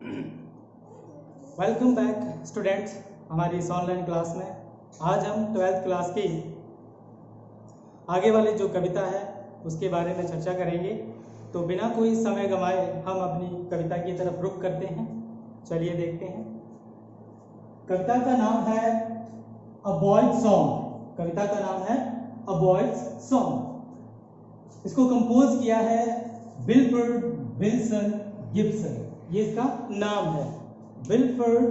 Welcome back students हमारी इस online class में। आज हम 12th क्लास की आगे वाली जो कविता है उसके बारे में चर्चा करेंगे। तो बिना कोई समय गंवाए हम अपनी कविता की तरफ रुख करते हैं। चलिए देखते हैं। कविता का नाम है अ बॉयज सॉन्ग। कविता का नाम है अ बॉयज सॉन्ग। इसको कंपोज किया है विल्फर्ड विल्सन गिब्सन। ये इसका नाम है, विल्फर्ड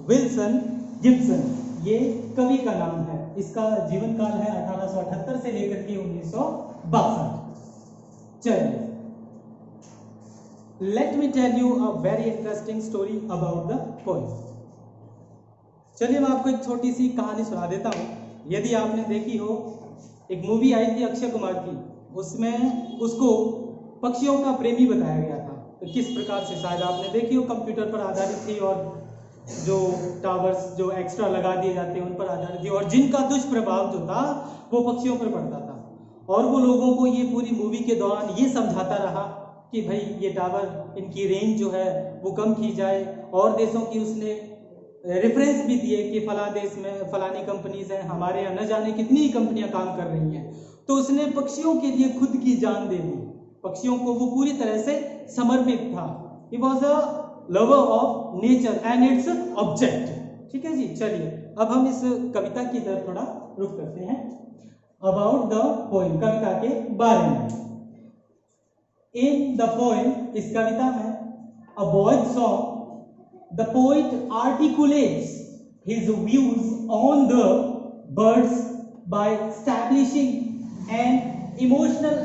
विल्सन गिब्सन। ये कवि का नाम है। इसका जीवन काल है 1878 से लेकर के 1962। चलिए, let me tell you a very interesting story about the poem. चलिए मैं आपको एक छोटी सी कहानी सुना देता हूँ। यदि आपने देखी हो, एक मूवी आई थी अक्षय कुमार की, उसमें उसको पक्षियों का प्रेमी बताया गया था। तो किस प्रकार से, शायद आपने देखी हो, कंप्यूटर पर आधारित थी और जो टावर्स जो एक्स्ट्रा लगा दिए जाते हैं उन पर आधारित थी, और जिनका दुष्प्रभाव जो था वो पक्षियों पर पड़ता था। और वो लोगों को ये पूरी मूवी के दौरान ये समझाता रहा कि भाई ये टावर, इनकी रेंज जो है वो कम की जाए। और देशों की उसने रेफरेंस भी दिए कि फला देश में फलानी कंपनीज हैं, हमारे यहाँ न जाने कितनी कंपनियां काम कर रही हैं। तो उसने पक्षियों के लिए खुद की जान दे दी। पक्षियों को वो पूरी तरह से समर्पित था। He was a lover of nature and its object। ठीक है जी। चलिए अब हम इस कविता की तरफ थोड़ा रुख करते हैं। अबाउट द पोएम, कविता के बारे में। इन द पोएम, इस कविता में, a boy's song, the poet articulates his views on the birds by establishing an emotional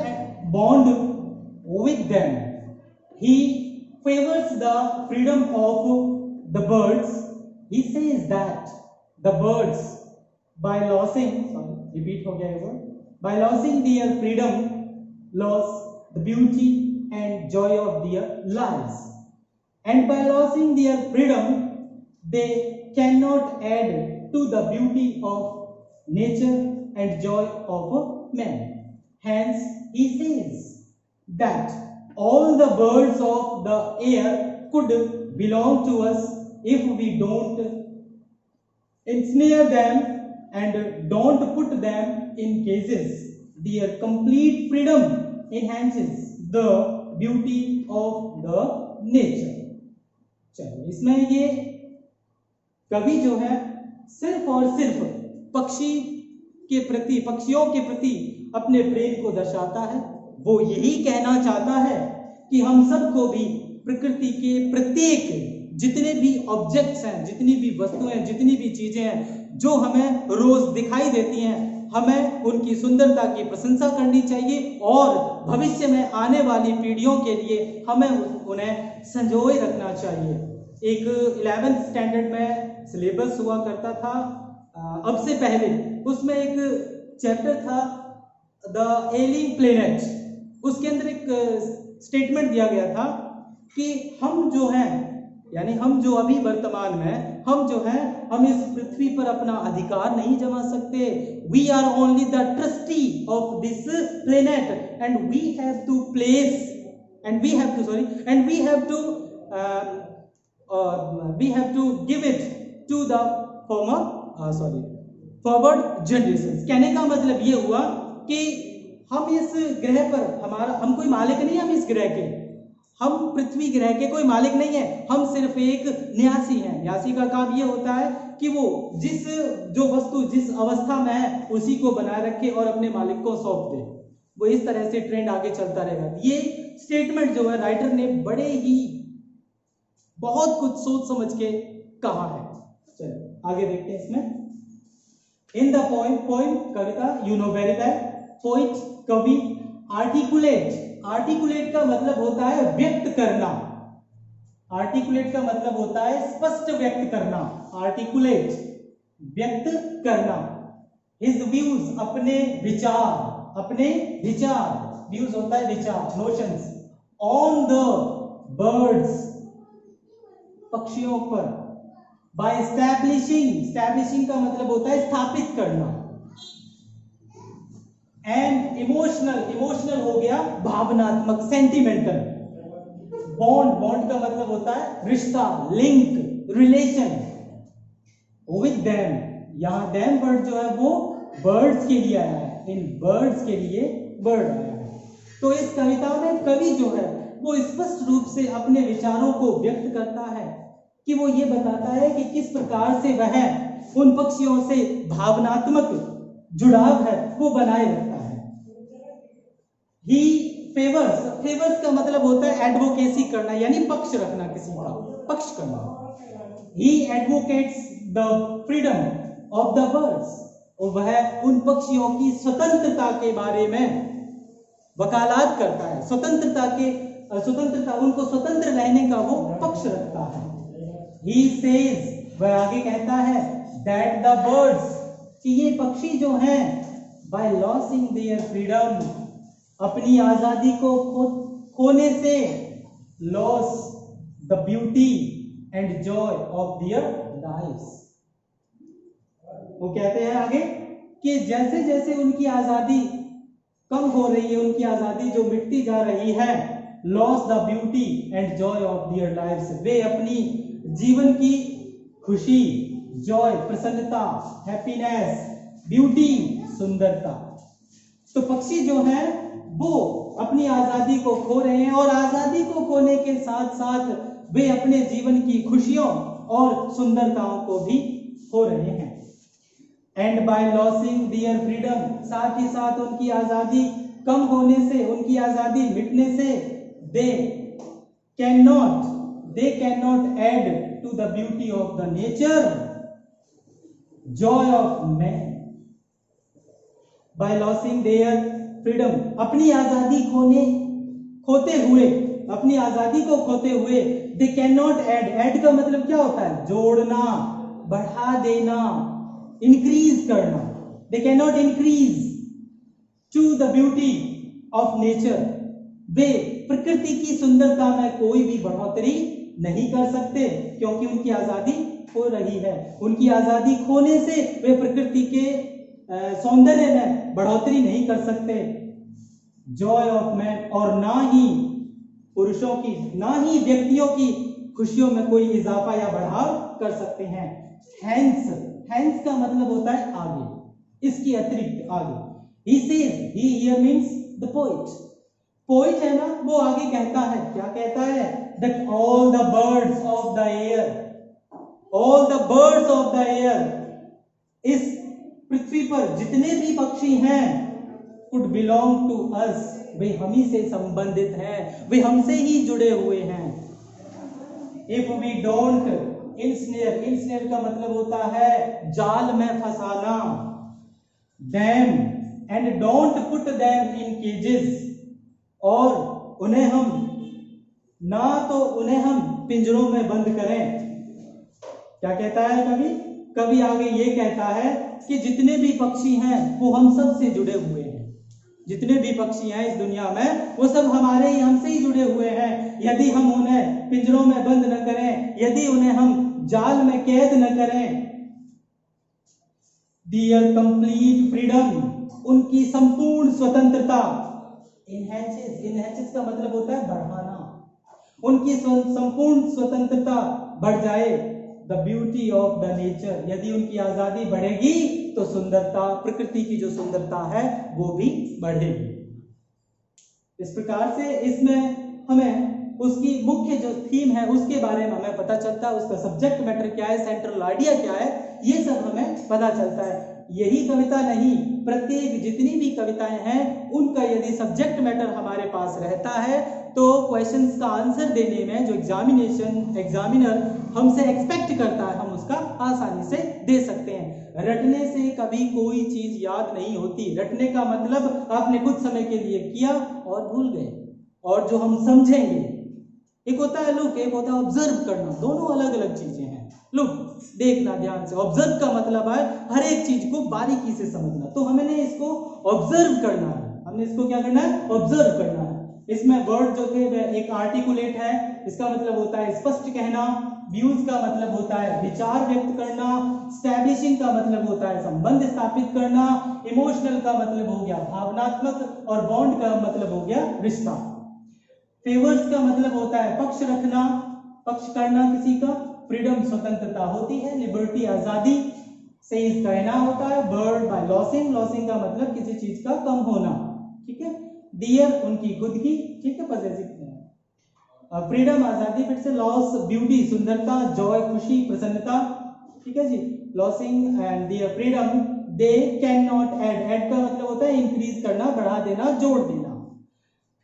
bond with them. He favors the freedom of the birds. He says that the birds, by losing, by losing their freedom, lose the beauty and joy of their lives. And by losing their freedom, they cannot add to the beauty of nature and joy of man. Hence, he says that all the birds of the air could belong to us if we don't ensnare them and don't put them in cages. Their complete freedom enhances the beauty of the nature. चलिए, इसमें ये कवि जो है सिर्फ और सिर्फ पक्षियों के प्रति अपने प्रेम को दर्शाता है। वो यही कहना चाहता है कि हम सबको भी प्रकृति के प्रत्येक जितने भी ऑब्जेक्ट्स हैं, जितनी भी वस्तुएं हैं, जितनी भी चीजें हैं जो हमें रोज दिखाई देती हैं, हमें उनकी सुंदरता की प्रशंसा करनी चाहिए और भविष्य में आने वाली पीढ़ियों के लिए हमें उन्हें संजोए रखना चाहिए। एक 11th स्टैंडर्ड में सिलेबस हुआ करता था अब से पहले, उसमें एक चैप्टर था द एलिंग प्लेनेट। उसके अंदर एक स्टेटमेंट दिया गया था कि हम जो हैं, यानी हम जो अभी वर्तमान में हम जो हैं, हम इस पृथ्वी पर अपना अधिकार नहीं जमा सकते। We are only the trustee of this planet and we have to place and we have to give it to the forward generations। कहने का मतलब ये हुआ कि हम इस ग्रह पर, हम कोई मालिक नहीं है। हम इस ग्रह के, हम पृथ्वी ग्रह के कोई मालिक नहीं है। हम सिर्फ एक न्यासी हैं। न्यासी का काम ये होता है कि वो जो वस्तु जिस अवस्था में है उसी को बनाए रखे और अपने मालिक को सौंप दे। वो इस तरह से ट्रेंड आगे चलता रहेगा। ये स्टेटमेंट जो है राइटर ने बड़े ही बहुत कुछ सोच समझ के कहा है। चलिए आगे देखते हैं इसमें। In the poem Kavita, you know very well, poet कवि आर्टिकुलेट का मतलब होता है व्यक्त करना। आर्टिकुलेट का मतलब होता है स्पष्ट व्यक्त करना। आर्टिकुलेट व्यक्त करना। हिज व्यूज अपने विचार, व्यूज होता है विचार, नोशंस, ऑन द बर्ड्स पक्षियों पर, बाय स्टैब्लिशिंग का मतलब होता है स्थापित करना, एंड इमोशनल हो गया भावनात्मक, सेंटिमेंटल। बॉन्ड का मतलब होता रिश्ता, लिंक, रिलेशन विद देम। यहाँ देम वर्ड जो है वो बर्ड्स के लिए आया है, इन बर्ड्स के लिए बर्ड आया है। तो इस कविता में कवि जो है वो स्पष्ट रूप से अपने विचारों को व्यक्त करता है कि वो ये बताता है कि किस प्रकार से वह उन पक्षियों से भावनात्मक जुड़ाव है वो बनाए रखता है। ही फेवर्स का मतलब होता है एडवोकेसी करना, यानी पक्ष रखना, किसी का पक्ष करना। ही advocates the freedom of the birds, और वह उन पक्षियों की स्वतंत्रता के बारे में वकालत करता है, स्वतंत्रता उनको स्वतंत्र रहने का वो पक्ष रखता है। He says, वह आगे कहता है that the birds, कि ये पक्षी जो हैं by losing their freedom, अपनी आजादी को खोने से lose the beauty and joy of their lives। वो कहते हैं आगे कि जैसे जैसे उनकी आजादी कम हो रही है, उनकी आजादी जो मिटती जा रही है, lose the beauty and joy of their lives, वे अपनी जीवन की खुशी, जॉय प्रसन्नता, हैप्पीनेस, ब्यूटी सुंदरता। तो पक्षी जो है वो अपनी आजादी को खो रहे हैं, और आजादी को खोने के साथ साथ वे अपने जीवन की खुशियों और सुंदरताओं को भी खो रहे हैं। And by losing their freedom, साथ ही साथ उनकी आजादी कम होने से, उनकी आजादी मिटने से, they can not add to the beauty of the nature, joy of man. By losing their freedom, अपनी आजादी खोते हुए दे कैन नॉट एड का मतलब क्या होता है? जोड़ना, बढ़ा देना, इंक्रीज करना। They can not increase to the beauty of nature, वे प्रकृति की सुंदरता में कोई भी बढ़ोतरी नहीं कर सकते, क्योंकि उनकी आजादी खो रही है। उनकी आजादी खोने से वे प्रकृति के सौंदर्य में बढ़ोतरी नहीं कर सकते। जॉय ऑफ मैन, और ना ही पुरुषों की, ना ही व्यक्तियों की खुशियों में कोई इजाफा या बढ़ाव कर सकते हैं। हैंस का मतलब होता है आगे, इसकी अतिरिक्त आगे। He says, he here means the poet। Poet है ना, वो आगे कहता है, क्या कहता है? That all the birds of the air, इस पृथ्वी पर जितने भी पक्षी हैं, could belong to us, वे हम ही से संबंधित हैं, वे हमसे ही जुड़े हुए हैं। If we don't ensnare का मतलब होता है जाल में फंसाना। Them and don't put them in cages, और उन्हें हम पिंजरों में बंद करें। क्या कहता है कवि आगे ये कहता है कि जितने भी पक्षी हैं वो हम सब से जुड़े हुए हैं। जितने भी पक्षी हैं इस दुनिया में वो सब हमसे ही जुड़े हुए हैं। यदि हम उन्हें पिंजरों में बंद न करें, यदि उन्हें हम जाल में कैद न करें, their complete freedom, उनकी संपूर्ण स्वतंत्रता, enhances का मतलब होता है बढ़ाना, उनकी संपूर्ण स्वतंत्रता बढ़ जाए, the beauty of the nature, यदि उनकी आजादी बढ़ेगी तो सुंदरता, प्रकृति की जो सुंदरता है वो भी बढ़ेगी। इस प्रकार से इसमें हमें उसकी मुख्य जो थीम है उसके बारे में हमें पता चलता है, उसका सब्जेक्ट मैटर क्या है, सेंट्रल आइडिया क्या है, ये सब हमें पता चलता है। यही कविता नहीं, प्रत्येक जितनी भी कविताएं हैं उनका यदि सब्जेक्ट मैटर हमारे पास रहता है तो क्वेश्चंस का आंसर देने में जो एग्जामिनर हमसे एक्सपेक्ट करता है हम उसका आसानी से दे सकते हैं। रटने से कभी कोई चीज याद नहीं होती। रटने का मतलब आपने कुछ समय के लिए किया और भूल गए, और जो हम समझेंगे, एक होता है लुक, एक होता है ऑब्जर्व करना, दोनों अलग अलग चीजें हैं। लुक देखना ध्यान से, ऑब्जर्व का मतलब है हर एक चीज को बारीकी से समझना। तो हमने इसको ऑब्जर्व करना है, हमने इसको क्या करना है? ऑब्जर्व करना है। इसमें वर्ड जो थे वह एक आर्टिकुलेट है, इसका मतलब होता है स्पष्ट कहना। व्यूज का मतलब होता है विचार व्यक्त करना। स्टैब्लिशिंग का मतलब होता है संबंध स्थापित करना। इमोशनल का मतलब हो गया भावनात्मक, और बॉन्ड का मतलब हो गया रिश्ता। फेवर्स का मतलब होता है पक्ष रखना। पक्ष करना किसी का, फ्रीडम स्वतंत्रता होती है, लिबर्टी आजादी, सेज कहना होता है, बर्ड बाय लॉसिंग, लॉसिंग का मतलब किसी चीज का कम होना, ठीक है, डियर उनकी खुद की, ठीक है, पॉसेसिव है, फ्रीडम आजादी, फिर से लॉस ब्यूटी सुंदरता, जॉय खुशी प्रसन्नता, ठीक है जी, losing and dear freedom they can not add का मतलब होता है इंक्रीज करना, बढ़ा देना, जोड़ देना।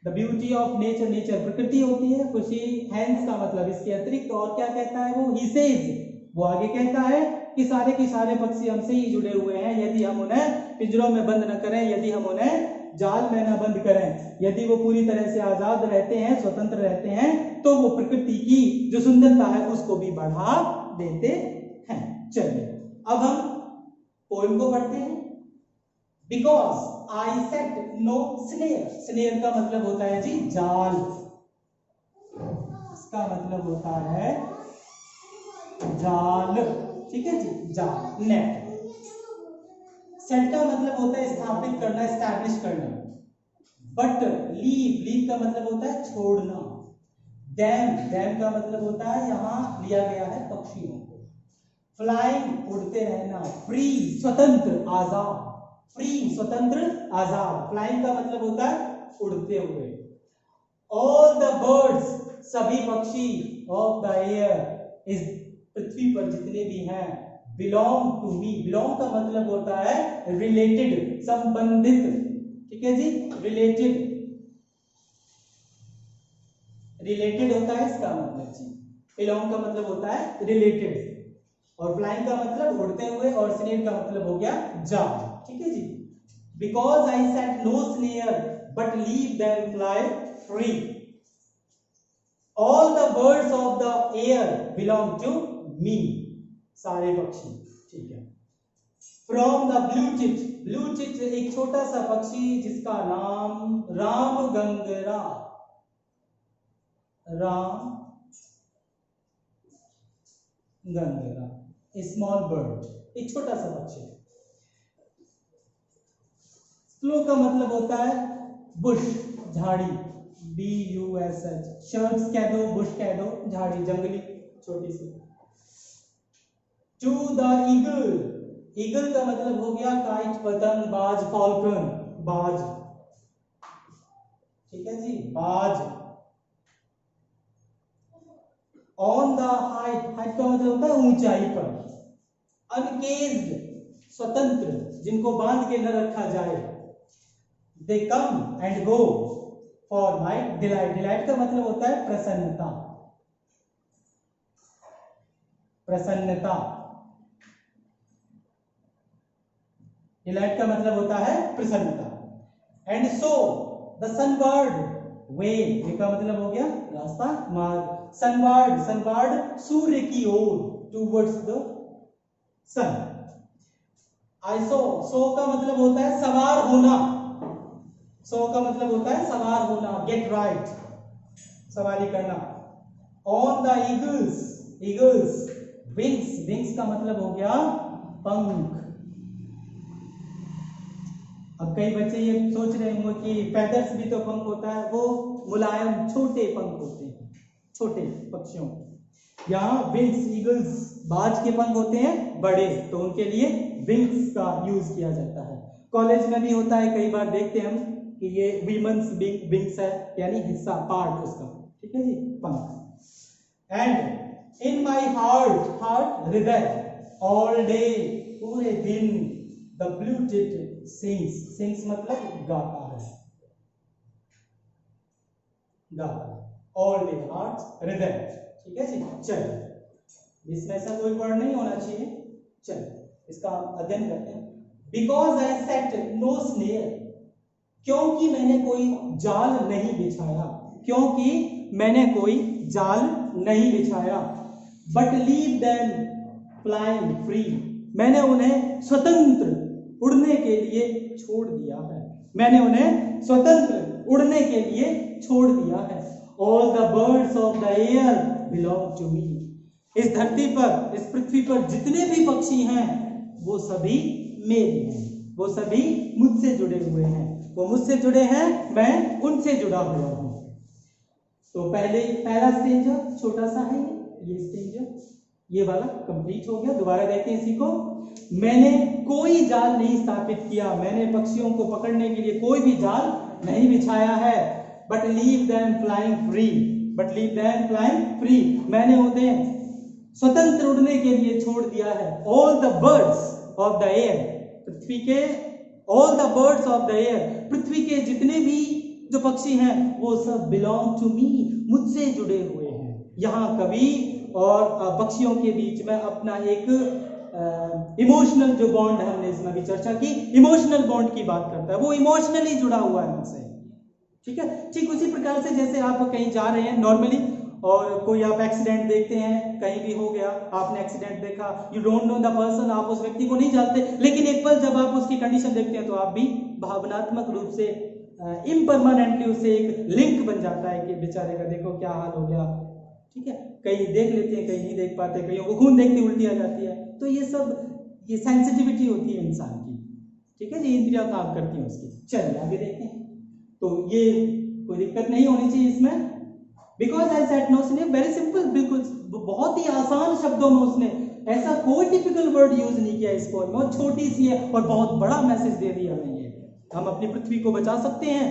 The beauty of nature, nature प्रकृति होती है, खुशी, हैंस का मतलब इसके अतिरिक्त और क्या कहता है वो, ही सेज, वो आगे कहता है कि सारे पक्षी हमसे ही जुड़े हुए हैं, यदि हम उन्हें पिंजरों में बंद न करें, यदि हम उन्हें जाल में न बंद करें, यदि वो पूरी तरह से आजाद रहते हैं, स्वतंत्र रहते हैं, तो वो प्रकृति की जो सुंदरता है उसको भी बढ़ा देते हैं। चलिए अब हम पोएम को पढ़ते हैं। Because I set no snare, snare का मतलब होता है जी जाल, इसका मतलब होता है जाल, ठीक है जी, जाल, नेट। सेट का मतलब होता है स्थापित करना, एस्टैब्लिश करना। बट लीव का मतलब होता है छोड़ना। डैम का मतलब होता है यहां लिया गया है पक्षियों को। फ्लाइंग उड़ते रहना, फ्री स्वतंत्र आजाद, फ्री स्वतंत्र आजाद, फ्लाइंग का मतलब होता है उड़ते हुए। ऑल द बर्ड्स सभी पक्षी ऑफ द एयर इस पृथ्वी पर जितने भी हैं, बिलोंग टू मी, बिलोंग का मतलब होता है रिलेटेड, संबंधित, ठीक है जी, रिलेटेड, रिलेटेड होता है इसका मतलब जी, बिलोंग का मतलब होता है रिलेटेड, और फ्लाइंग का मतलब उड़ते हुए, और स्नेयर का मतलब हो गया जाल, ठीक है जी। Because I set no snare but leave them fly free, all the birds of the air belong to me, सारे पक्षी, ठीक है। फ्रॉम द ब्लू चिच एक छोटा सा पक्षी जिसका नाम राम गंगरा, राम गंगरा, स्मॉल बर्ड, एक छोटा सा पक्षी। स्लो का मतलब होता है बुश, झाड़ी, BUSH, शर्ट्स कह दो, बुश कह दो, झाड़ी, जंगली, छोटी सी। टू द ईगल, ईगल का मतलब हो गया काइट, पतंग, बाज, फॉल्कन, बाज, ठीक है जी, बाज। ऑन द हाइट, हाइट का मतलब होता है ऊंचाई पर। अनकेज्ड स्वतंत्र, जिनको बांध के न रखा जाए। They come and go for my delight, delight का मतलब होता है प्रसन्नता, प्रसन्नता, डिलाइट का मतलब होता है प्रसन्नता। एंड सो द सनबर्ड वे, वे का मतलब हो गया रास्ता, मार्ग। सनबर्ड, सनबर्ड सूर्य की ओर, टूवर्ड्स द सन। आई सो का मतलब होता है सवार होना, सो का मतलब होता है सवार होना, गेट राइट, सवारी करना। On the eagles, eagles wings, wings का मतलब हो गया पंख। अब कई बच्चे ये सोच रहे होंगे कि फेदर्स भी तो पंख होता है, वो मुलायम छोटे पंख होते हैं, छोटे पक्षियों। यहाँ विंग्स, ईगल्स, बाज के पंख होते हैं बड़े, तो उनके लिए विंग्स का यूज किया जाता है। कॉलेज में भी होता है, कई बार देखते हैं हम कि ये वीमेंस विंग्स है, यानी हिस्सा, पार्ट उसका, ठीक है जी, पंख। And in my heart, heart हृदय, ऑल डे पूरे दिन, the blue tit sings, sings मतलब गाता है, गाता, ऑल डे, हार्ट हृदय, ठीक है जी। चलिए इसमें ऐसा कोई वर्ड नहीं होना चाहिए, चलिए इसका अध्ययन करते हैं। Because I set no snare, क्योंकि मैंने कोई जाल नहीं बिछाया, क्योंकि मैंने कोई जाल नहीं बिछाया। But leave them flying free, मैंने उन्हें स्वतंत्र उड़ने के लिए छोड़ दिया है, मैंने उन्हें स्वतंत्र उड़ने के लिए छोड़ दिया है। All the birds of the air belong to me, इस धरती पर, इस पृथ्वी पर जितने भी पक्षी हैं वो सभी मेरे हैं, वो सभी मुझसे जुड़े हुए हैं, वो मुझसे जुड़े हैं, मैं उनसे जुड़ा हुआ हूं। तो पहला स्टेंजर छोटा सा है, ये स्टेंजर, ये वाला कंप्लीट हो गया। दोबारा देखते हैं इसी को। मैंने कोई जाल नहीं स्थापित किया, मैंने पक्षियों को पकड़ने के लिए कोई भी जाल नहीं बिछाया है। But leave them flying free, but leave them flying free, मैंने उन्हें स्वतंत्र उड़ने के लिए छोड़ दिया है। All the birds of the air, पृथ्वी के all the birds of the air, पृथ्वी के जितने भी जो पक्षी हैं वो सब बिलोंग टू मी, मुझसे जुड़े हुए हैं। यहाँ कवि और पक्षियों के बीच में अपना एक इमोशनल जो बॉन्ड है, हमने इसमें भी चर्चा की, इमोशनल बॉन्ड की बात करता है, वो इमोशनली जुड़ा हुआ है मुझसे। ठीक है, ठीक उसी प्रकार से जैसे आप कहीं जा रहे हैं नॉर्मली और कोई आप एक्सीडेंट देखते हैं, कहीं भी हो गया, आपने एक्सीडेंट देखा, you don't know the person, आप उस व्यक्ति को नहीं जानते, लेकिन एक पल जब आप उसकी कंडीशन देखते हैं तो आप भी भावनात्मक रूप से इम्परमानेंटली उससे एक लिंक बन जाता है कि बेचारे का देखो क्या हाल हो गया। ठीक है, कई देख लेते हैं, कई नहीं देख पाते, कईयों को खून देखते उल्टी आ जाती है। तो ये सब ये सेंसिटिविटी होती है इंसान की। ठीक है जी, इंद्रियां काम करती हैं उसकी। चलिए आगे देखते हैं। तो ये कोई दिक्कत नहीं होनी चाहिए इसमें, बिकॉज आई सेड नो, उसने वेरी सिंपल, बिल्कुल बहुत ही आसान शब्दों में उसने ऐसा कोई टिपिकल वर्ड यूज नहीं किया इस पोएम में, और छोटी सी है और बहुत बड़ा मैसेज दे दिया हमें। ये हम अपनी पृथ्वी को बचा सकते हैं,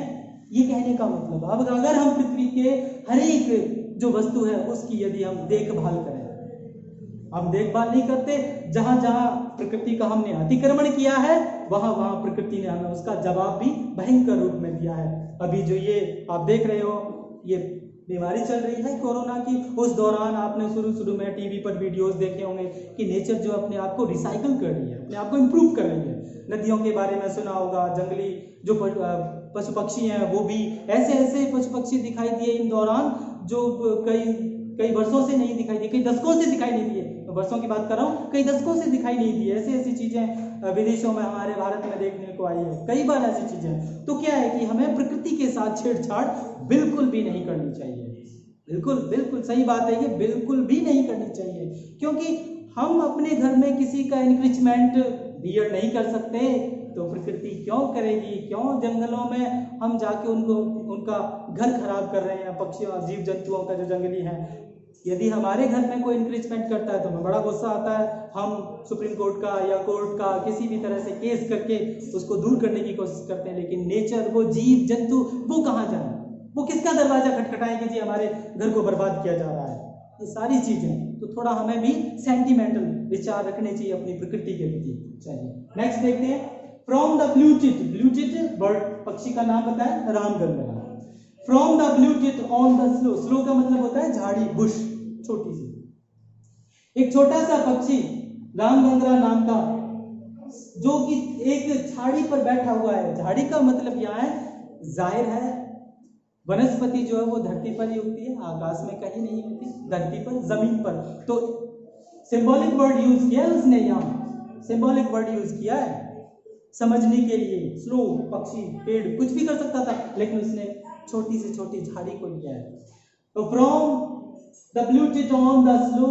ये कहने का मतलब। अब अगर हम पृथ्वी के हर एक जो वस्तु है उसकी यदि हम देखभाल करें, हम देखभाल नहीं करते, जहां जहां प्रकृति का हमने अतिक्रमण किया है वहां वहां प्रकृति ने हमें उसका जवाब भी भयंकर रूप में दिया है। अभी जो ये आप देख रहे हो, ये बीमारी चल रही है कोरोना की, उस दौरान आपने शुरू में टीवी पर वीडियोस देखे होंगे कि नेचर जो अपने आप को रिसाइकल कर रही है, अपने आप को इम्प्रूव कर रही है। नदियों के बारे में सुना होगा, जंगली जो पशु पक्षी हैं वो भी ऐसे ऐसे पशु पक्षी दिखाई दिए इन दौरान जो कई वर्षों से नहीं दिखाई दिए, कई दशकों से दिखाई नहीं दिए, तो वर्षों की बात कर रहा हूँ, कई दशकों से दिखाई नहीं दी। ऐसी ऐसी चीजें विदेशों में हमारे भारत में देखने को आई है, कई बार ऐसी चीजें। तो क्या है कि हमें प्रकृति के साथ छेड़छाड़ बिल्कुल भी नहीं करनी चाहिए। बिल्कुल बिल्कुल सही बात है, ये बिल्कुल भी नहीं करनी चाहिए, क्योंकि हम अपने घर में किसी का इंक्रीचमेंट बियर्ड नहीं कर सकते, तो प्रकृति क्यों करेगी? क्यों जंगलों में हम जाके उनका घर खराब कर रहे हैं, पक्षियों जीव जंतुओं का जो जंगली है। यदि हमारे घर में कोई इंक्रीचमेंट करता है तो हमें बड़ा गुस्सा आता है, हम सुप्रीम कोर्ट का या कोर्ट का किसी भी तरह से केस करके उसको दूर करने की कोशिश करते हैं। लेकिन नेचर, वो जीव जंतु, वो कहाँ जाए? वो किसका दरवाजा खटखटाए कि जी हमारे घर को बर्बाद किया जा रहा है? ये सारी चीजें, तो थोड़ा हमें भी सेंटिमेंटल विचार रखने चाहिए अपनी प्रकृति के प्रति। चलिए नेक्स्ट देखते हैं। From the blue tit, blue tit bird, पक्षी का नाम बताया Ramganga. From the blue tit on the slow, slow का मतलब होता है झाड़ी, बुश, छोटी सी। एक छोटा सा पक्षी रामगंगा नाम का, जो कि एक झाड़ी पर बैठा हुआ है। झाड़ी का मतलब यहाँ है, जाहिर है वनस्पति जो है वो धरती पर ही उगती है, आकाश में कहीं नहीं होती, धरती पर, जमीन पर। तो सिंबॉलिक वर्ड यूज किया है उसने, यहाँ सिंबॉलिक वर्ड यूज किया है समझने के लिए। स्लो, पक्षी, पेड़, कुछ भी कर सकता था, लेकिन उसने छोटी से छोटी झाड़ी को लिया है। तो from the blue tit on the slow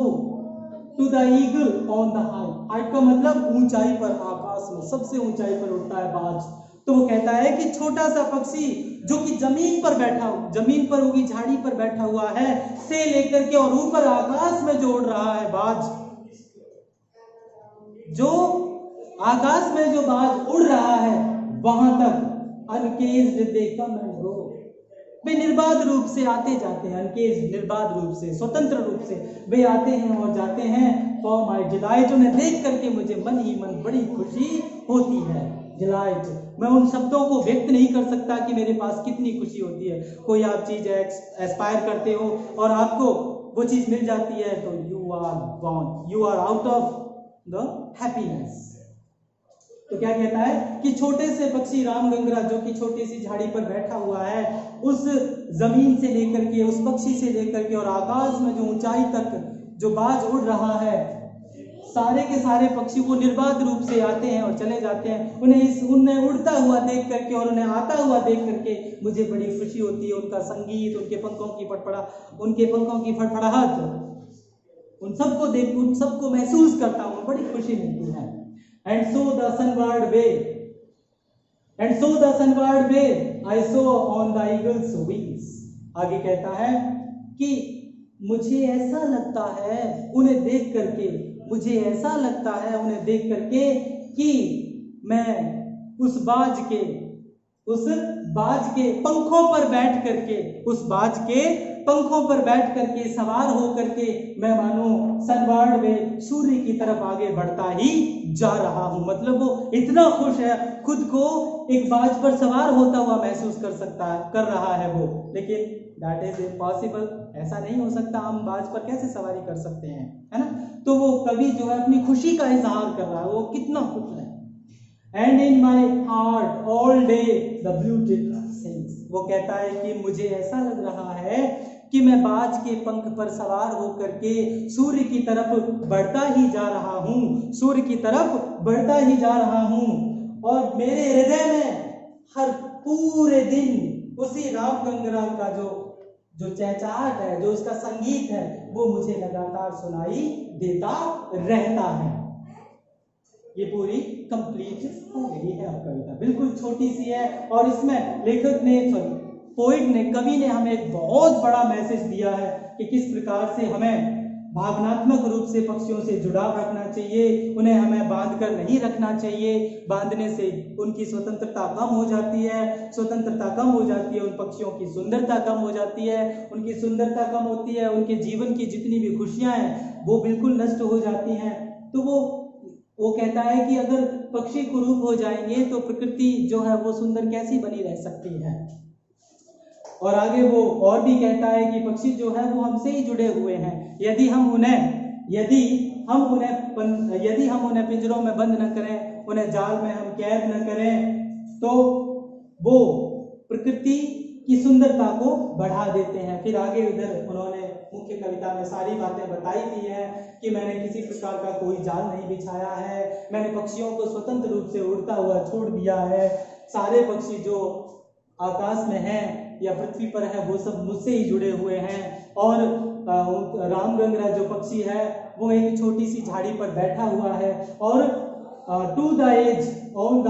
to the eagle on the height, height का मतलब ऊंचाई पर, आकाश में सबसे ऊंचाई पर उड़ता है बाज। तो वो कहता है कि छोटा सा पक्षी जो कि जमीन पर बैठा, जमीन पर होगी झाड़ी पर बैठा हुआ है, से लेकर के और ऊपर आकाश में जो उड़ रहा है बाज, जो आकाश में जो बाज उड़ रहा है वहां तक अनकेज्ड दे कम एंड गो, वे निर्बाध रूप से आते जाते हैं। अनकेज्ड, निर्बाध रूप से, स्वतंत्र रूप से वे आते हैं और जाते हैं। फॉर माई डिलाइट, उन्हें देख करके मुझे मन ही मन बड़ी खुशी होती है। डिलाइट, मैं उन शब्दों को व्यक्त नहीं कर सकता कि मेरे पास कितनी खुशी होती है। कोई आप चीज एस्पायर करते हो और आपको वो चीज मिल जाती है तो you are gone, you are out of the happiness. तो क्या कहता है कि छोटे से पक्षी रामगंगा जो कि छोटी सी झाड़ी पर बैठा हुआ है, उस जमीन से लेकर के, उस पक्षी से लेकर के और आकाश में जो ऊंचाई तक जो बाज उड़ रहा है, सारे के सारे पक्षी वो निर्बाध रूप से आते हैं और चले जाते हैं। उन्हें उड़ता हुआ देख करके और उन्हें आता हुआ देख करके मुझे बड़ी खुशी होती है। उनका संगीत, उनके पंखों की फड़फड़ाहट, उन सबको देख, उन सबको महसूस करता हूँ, बड़ी खुशी मिलती है। And so the sunward way I saw on the eagle's wings, आगे कहता है कि मुझे ऐसा लगता है उन्हें देख करके, मुझे ऐसा लगता है उन्हें देख करके कि मैं उस बाज के पंखों पर बैठ करके, उस बाज के पंखों पर बैठ करके, सवार हो करके मैं मानो सनवर्ड में सूर्य की तरफ आगे बढ़ता ही जा रहा हूं। मतलब वो इतना खुश है, खुद को एक बाज पर सवार होता हुआ महसूस कर रहा है वो। लेकिन दैट इज इम्पॉसिबल, ऐसा नहीं हो सकता, हम बाज पर कैसे सवारी कर सकते हैं, है ना। तो वो कवि जो है अपनी खुशी का इजहार कर रहा है, वो कितना खुश है। And in my heart all day the blue tipped sings, वो कहता है कि मुझे ऐसा लग रहा है कि मैं बाज के पंख पर सवार होकर के सूर्य की तरफ बढ़ता ही जा रहा हूँ, सूर्य की तरफ बढ़ता ही जा रहा हूँ, और मेरे हृदय में हर पूरे दिन उसी राम गंगराम का जो चहचहाट है, जो उसका संगीत है, वो मुझे लगातार सुनाई देता रहता है। ये पूरी कंप्लीट हो गई है अब कविता, बिल्कुल छोटी सी है, और इसमें लेखक ने, पोइट ने, कवि ने हमें एक बहुत बड़ा मैसेज दिया है कि किस प्रकार से हमें भावनात्मक रूप से पक्षियों से जुड़ाव रखना चाहिए, उन्हें हमें बांध कर नहीं रखना चाहिए। बांधने से उनकी स्वतंत्रता कम हो जाती है, स्वतंत्रता कम हो जाती है, उन पक्षियों की सुंदरता कम हो जाती है, उनकी सुंदरता कम होती है, उनके जीवन की जितनी भी खुशियां हैं वो बिल्कुल नष्ट हो जाती हैं। तो वो कहता है कि अगर पक्षी कुरूप हो जाएंगे तो प्रकृति जो है वो सुंदर कैसी बनी रह सकती है। और आगे वो और भी कहता है कि पक्षी जो है वो हमसे ही जुड़े हुए हैं, यदि हम उन्हें पिंजरों में बंद न करें, उन्हें जाल में हम कैद न करें, तो वो प्रकृति की सुंदरता को बढ़ा देते हैं। फिर आगे इधर उन्होंने मुख्य कविता में सारी बातें बताई दी है कि मैंने किसी प्रकार का कोई जाल नहीं बिछाया है, मैंने पक्षियों को स्वतंत्र रूप से उड़ता हुआ छोड़ दिया है, सारे पक्षी जो आकाश में हैं या पृथ्वी पर है वो सब मुझसे ही जुड़े हुए हैं। और राम गंगरा जो पक्षी है वो एक छोटी सी झाड़ी पर बैठा हुआ है, और to the eagle on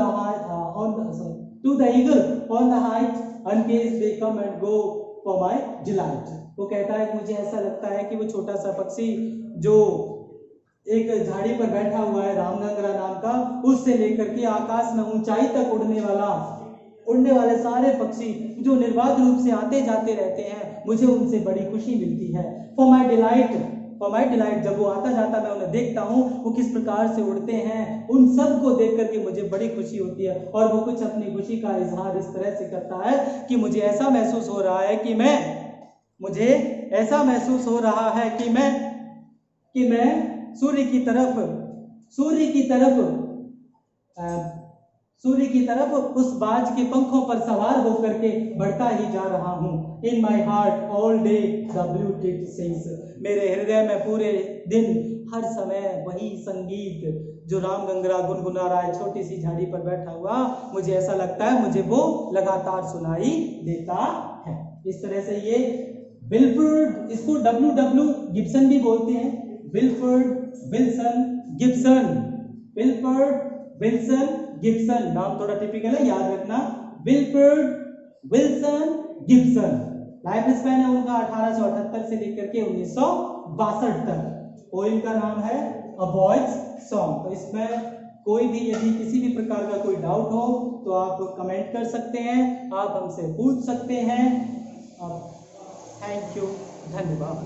the height uncaged they come and go for my delight। वो कहता है कि मुझे ऐसा लगता है कि वो छोटा सा पक्षी जो एक झाड़ी पर बैठा हुआ है रामगंगरा नाम का, उससे लेकर के आकाश में ऊंचाई तक उड़ने वाले सारे पक्षी जो निर्बाध रूप से आते जाते रहते हैं, मुझे उनसे बड़ी खुशी मिलती है। फॉर माई डिलाइट, जब वो आता जाता मैं उन्हें देखता हूँ, वो किस प्रकार से उड़ते हैं, उन सब को देख करके मुझे बड़ी खुशी होती है। और वो कुछ अपनी खुशी का इजहार इस तरह से करता है कि मुझे ऐसा महसूस हो रहा है कि मैं सूर्य की तरफ उस बाज के पंखों पर सवार होकर के बढ़ता ही जा रहा हूँ। In my heart all day the blue tipped sings, मेरे हृदय में पूरे दिन हर समय वही संगीत जो राम गंगरा गुनगुना रहा है छोटी सी झाड़ी पर बैठा हुआ, मुझे ऐसा लगता है मुझे वो लगातार सुनाई देता है। इस तरह से ये विल्फ्रेड, इसको W.W. गिब्सन भी बोलते हैं, विल्फ्रेड विल्सन गिब्सन नाम थोड़ा टिपिकल है, याद रखना, Wilfred Wilson Gibson. Life span है उनका 1878 से लेकर के 1962 तक। पोएम का नाम है अ बॉयज सॉन्ग। तो इसमें कोई भी यदि किसी भी प्रकार का कोई डाउट हो तो आप कमेंट कर सकते हैं, आप हमसे पूछ सकते हैं। थैंक यू, धन्यवाद।